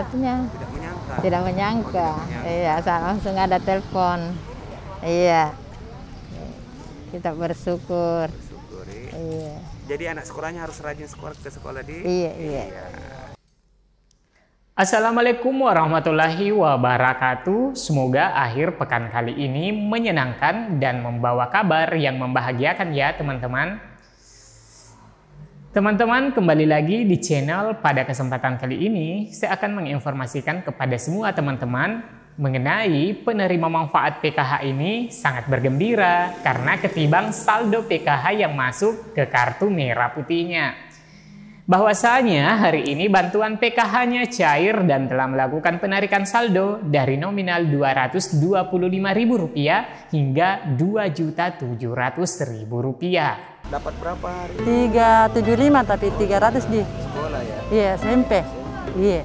ingatnya. Tidak menyangka. Tidak menyangka. Oh, tidak menyangka. Iya, saat langsung ada telepon. Iya. Kita bersyukur. Syukuri. Iya. Jadi anak sekolahnya harus rajin ke sekolah di. Iya. Assalamualaikum warahmatullahi wabarakatuh. Semoga akhir pekan kali ini menyenangkan dan membawa kabar yang membahagiakan ya teman-teman. Teman-teman, kembali lagi di channel. Pada kesempatan kali ini saya akan menginformasikan kepada semua teman-teman mengenai penerima manfaat PKH ini sangat bergembira karena ketimbang saldo PKH yang masuk ke kartu merah putihnya. Bahwasanya hari ini bantuan PKH-nya cair dan telah melakukan penarikan saldo dari nominal Rp225.000 hingga Rp2.700.000. Dapat berapa hari? 375 tapi 300 di Sekolah ya? iya SMP. Iya.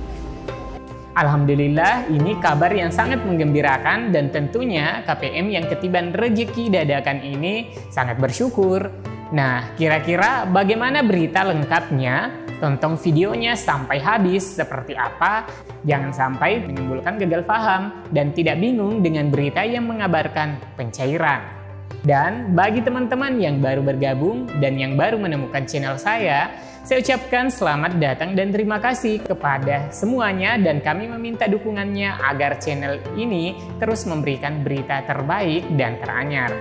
Alhamdulillah, ini kabar yang sangat menggembirakan dan tentunya KPM yang ketiban rezeki dadakan ini sangat bersyukur. Nah, kira-kira bagaimana berita lengkapnya? Tonton videonya sampai habis seperti apa. Jangan sampai menimbulkan gagal paham dan tidak bingung dengan berita yang mengabarkan pencairan. Dan bagi teman-teman yang baru bergabung dan yang baru menemukan channel saya ucapkan selamat datang dan terima kasih kepada semuanya dan kami meminta dukungannya agar channel ini terus memberikan berita terbaik dan teranyar.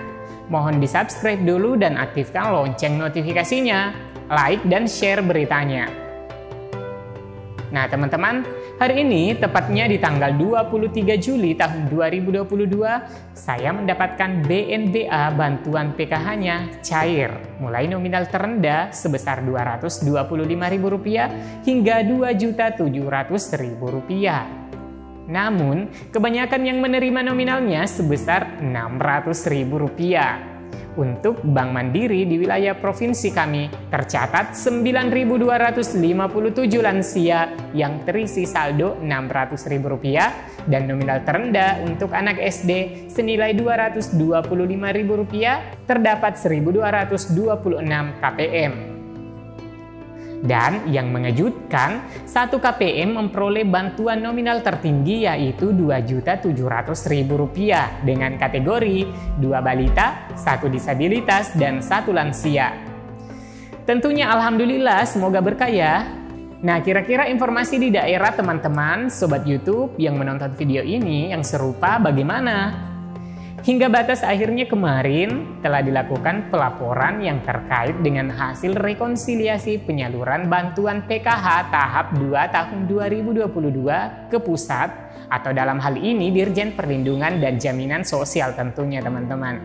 Mohon di-subscribe dulu dan aktifkan lonceng notifikasinya, like dan share beritanya. Nah teman-teman, hari ini tepatnya di tanggal 23 Juli tahun 2022, saya mendapatkan BNBA bantuan PKH-nya cair, mulai nominal terendah sebesar Rp225.000 hingga Rp2.700.000. Namun, kebanyakan yang menerima nominalnya sebesar Rp600.000. Untuk Bank Mandiri di wilayah provinsi kami, tercatat 9.257 lansia yang terisi saldo Rp600.000 dan nominal terendah untuk anak SD senilai Rp225.000 terdapat 1.226 KPM. Dan yang mengejutkan, satu KPM memperoleh bantuan nominal tertinggi yaitu Rp2.700.000 dengan kategori 2 balita, 1 disabilitas, dan 1 lansia. Tentunya alhamdulillah, semoga berkah ya. Nah, kira-kira informasi di daerah teman-teman, sobat YouTube yang menonton video ini yang serupa bagaimana? Hingga batas akhirnya kemarin telah dilakukan pelaporan yang terkait dengan hasil rekonsiliasi penyaluran bantuan PKH tahap 2 tahun 2022 ke pusat atau dalam hal ini Dirjen Perlindungan dan Jaminan Sosial tentunya teman-teman.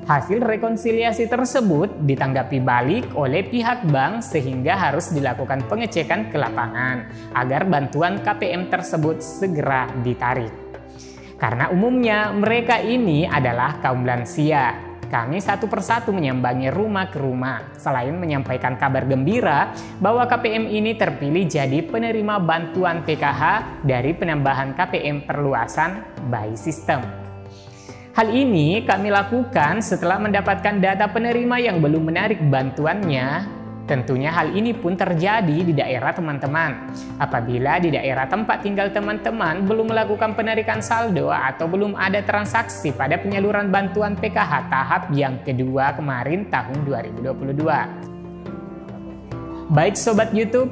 Hasil rekonsiliasi tersebut ditanggapi balik oleh pihak bank sehingga harus dilakukan pengecekan ke lapangan agar bantuan KPM tersebut segera ditarik. Karena umumnya mereka ini adalah kaum lansia. Kami satu persatu menyambangi rumah ke rumah. Selain menyampaikan kabar gembira bahwa KPM ini terpilih jadi penerima bantuan PKH dari penambahan KPM perluasan by system. Hal ini kami lakukan setelah mendapatkan data penerima yang belum menarik bantuannya. Tentunya hal ini pun terjadi di daerah teman-teman. Apabila di daerah tempat tinggal teman-teman belum melakukan penarikan saldo atau belum ada transaksi pada penyaluran bantuan PKH tahap yang kedua kemarin tahun 2022. Baik sobat YouTube,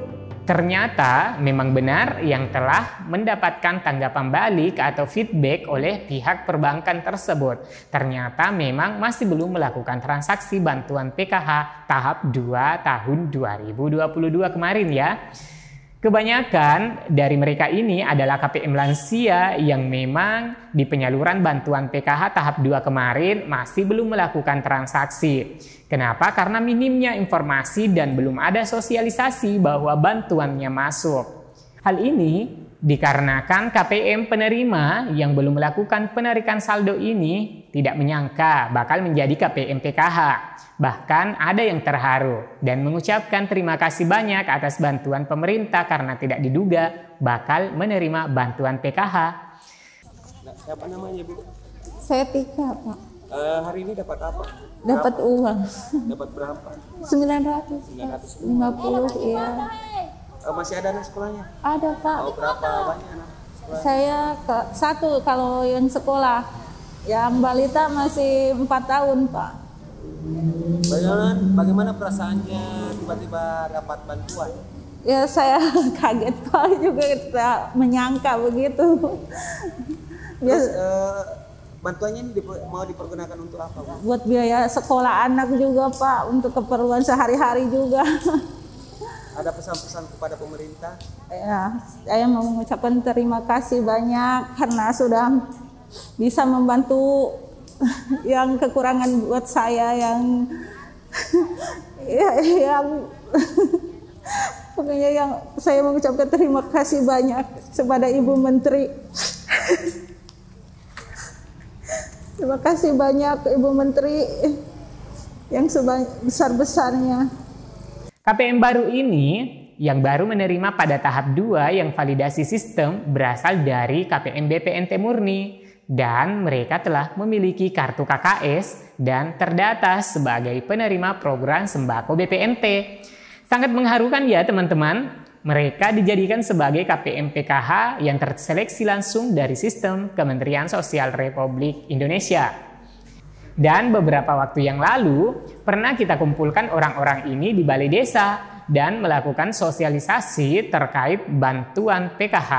ternyata memang benar yang telah mendapatkan tanggapan balik atau feedback oleh pihak perbankan tersebut. Ternyata memang masih belum melakukan transaksi bantuan PKH tahap 2 tahun 2022 kemarin ya. Kebanyakan dari mereka ini adalah KPM lansia yang memang di penyaluran bantuan PKH tahap 2 kemarin masih belum melakukan transaksi. Kenapa? Karena minimnya informasi dan belum ada sosialisasi bahwa bantuannya masuk. Hal ini dikarenakan KPM penerima yang belum melakukan penarikan saldo ini tidak menyangka bakal menjadi KPM PKH. Bahkan ada yang terharu dan mengucapkan terima kasih banyak atas bantuan pemerintah karena tidak diduga bakal menerima bantuan PKH. Nah, siapa namanya Bu? Saya Tika, Pak. Hari ini dapat apa? Dapat uang Dapat berapa? 950, iya. Masih ada anak sekolahnya? Ada Pak. Oh, berapa banyak anak sekolah? Saya satu kalau yang sekolah. Yang balita masih 4 tahun Pak. Bagaimana perasaannya tiba-tiba dapat bantuan? Ya saya kaget Pak juga, tak menyangka begitu. Terus bantuannya ini mau dipergunakan untuk apa, Bu? Buat biaya sekolah anak juga Pak, untuk keperluan sehari-hari juga. Ada pesan-pesan kepada pemerintah? Ya, saya mau mengucapkan terima kasih banyak karena sudah bisa membantu yang kekurangan buat saya yang pokoknya yang saya mengucapkan terima kasih banyak kepada Ibu Menteri. Terima kasih banyak Ibu Menteri yang sebesar-besarnya. KPM baru ini yang baru menerima pada tahap 2 yang validasi sistem berasal dari KPM BPNT murni dan mereka telah memiliki kartu KKS dan terdata sebagai penerima program sembako BPNT. Sangat mengharukan ya teman-teman. Mereka dijadikan sebagai KPM PKH yang terseleksi langsung dari sistem Kementerian Sosial Republik Indonesia. Dan beberapa waktu yang lalu, pernah kita kumpulkan orang-orang ini di balai desa dan melakukan sosialisasi terkait bantuan PKH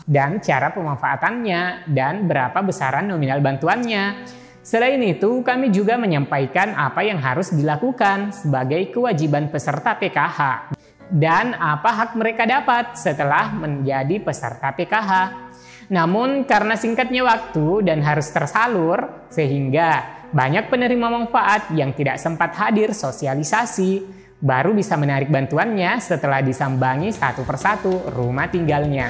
dan cara pemanfaatannya dan berapa besaran nominal bantuannya. Selain itu, kami juga menyampaikan apa yang harus dilakukan sebagai kewajiban peserta PKH dan apa hak mereka dapat setelah menjadi peserta PKH. Namun karena singkatnya waktu dan harus tersalur, sehingga banyak penerima manfaat yang tidak sempat hadir sosialisasi, baru bisa menarik bantuannya setelah disambangi satu persatu rumah tinggalnya.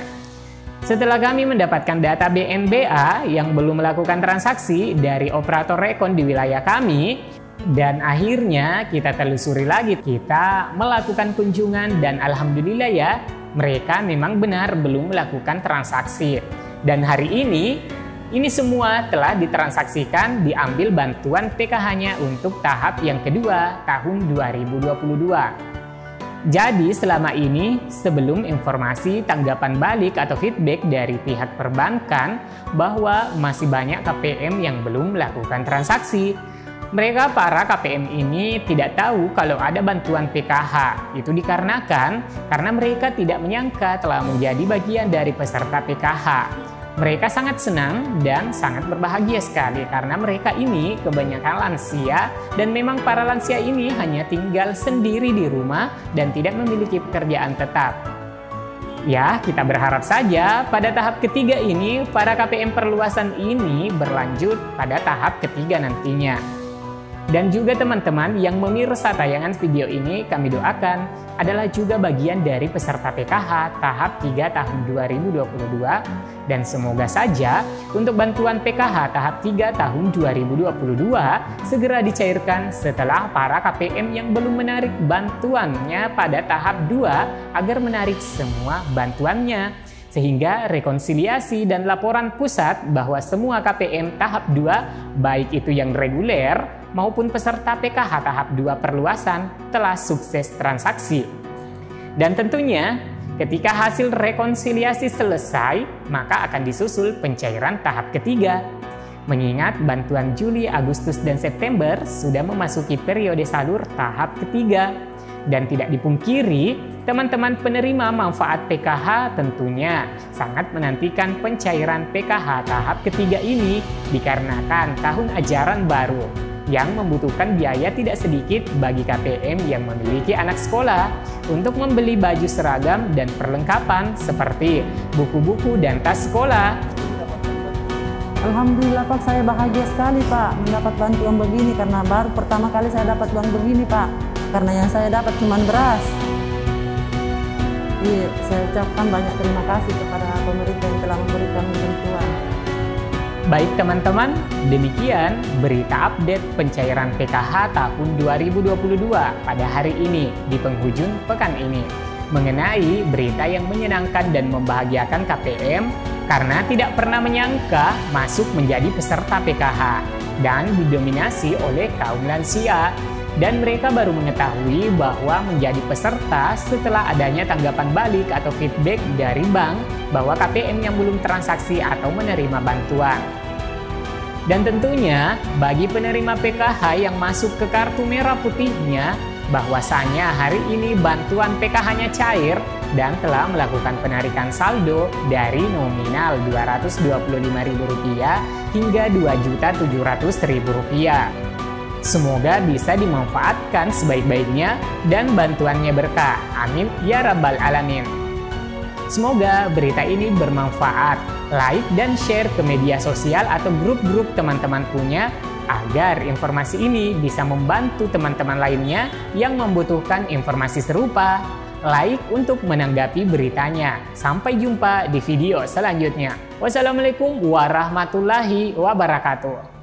Setelah kami mendapatkan data BNBA yang belum melakukan transaksi dari operator rekon di wilayah kami, dan akhirnya kita telusuri lagi, kita melakukan kunjungan dan alhamdulillah ya, mereka memang benar belum melakukan transaksi. Dan hari ini semua telah ditransaksikan, diambil bantuan PKH-nya untuk tahap yang kedua tahun 2022. Jadi selama ini sebelum informasi tanggapan balik atau feedback dari pihak perbankan bahwa masih banyak KPM yang belum melakukan transaksi. Mereka para KPM ini tidak tahu kalau ada bantuan PKH. Itu dikarenakan karena mereka tidak menyangka telah menjadi bagian dari peserta PKH. Mereka sangat senang dan sangat berbahagia sekali karena mereka ini kebanyakan lansia dan memang para lansia ini hanya tinggal sendiri di rumah dan tidak memiliki pekerjaan tetap. Ya, kita berharap saja pada tahap ketiga ini para KPM perluasan ini berlanjut pada tahap ketiga nantinya. Dan juga teman-teman yang memirsa tayangan video ini kami doakan adalah juga bagian dari peserta PKH tahap 3 tahun 2022 dan semoga saja untuk bantuan PKH tahap 3 tahun 2022 segera dicairkan setelah para KPM yang belum menarik bantuannya pada tahap 2 agar menarik semua bantuannya. Sehingga rekonsiliasi dan laporan pusat bahwa semua KPM tahap 2, baik itu yang reguler maupun peserta PKH tahap 2 perluasan telah sukses transaksi. Dan tentunya ketika hasil rekonsiliasi selesai, maka akan disusul pencairan tahap ketiga. Mengingat bantuan Juli, Agustus, dan September sudah memasuki periode salur tahap ketiga. Dan tidak dipungkiri, teman-teman penerima manfaat PKH tentunya sangat menantikan pencairan PKH tahap ketiga ini dikarenakan tahun ajaran baru yang membutuhkan biaya tidak sedikit bagi KPM yang memiliki anak sekolah untuk membeli baju seragam dan perlengkapan seperti buku-buku dan tas sekolah. Alhamdulillah Pak, saya bahagia sekali Pak mendapat bantuan begini karena baru pertama kali saya dapat uang begini Pak. Karena yang saya dapat cuma beras. Iya, saya ucapkan banyak terima kasih kepada pemerintah yang telah memberikan bantuan. Baik teman-teman, demikian berita update pencairan PKH tahun 2022 pada hari ini di penghujung pekan ini. Mengenai berita yang menyenangkan dan membahagiakan KPM karena tidak pernah menyangka masuk menjadi peserta PKH dan didominasi oleh kaum lansia. dan mereka baru mengetahui bahwa menjadi peserta setelah adanya tanggapan balik atau feedback dari bank bahwa KPM yang belum transaksi atau menerima bantuan. Dan tentunya bagi penerima PKH yang masuk ke kartu merah putihnya, bahwasanya hari ini bantuan PKH-nya cair dan telah melakukan penarikan saldo dari nominal Rp225.000 hingga Rp2.700.000. Semoga bisa dimanfaatkan sebaik-baiknya dan bantuannya berkah. Amin ya rabbal alamin. Semoga berita ini bermanfaat. Like dan share ke media sosial atau grup-grup teman-teman punya agar informasi ini bisa membantu teman-teman lainnya yang membutuhkan informasi serupa. Like untuk menanggapi beritanya. Sampai jumpa di video selanjutnya. Wassalamualaikum warahmatullahi wabarakatuh.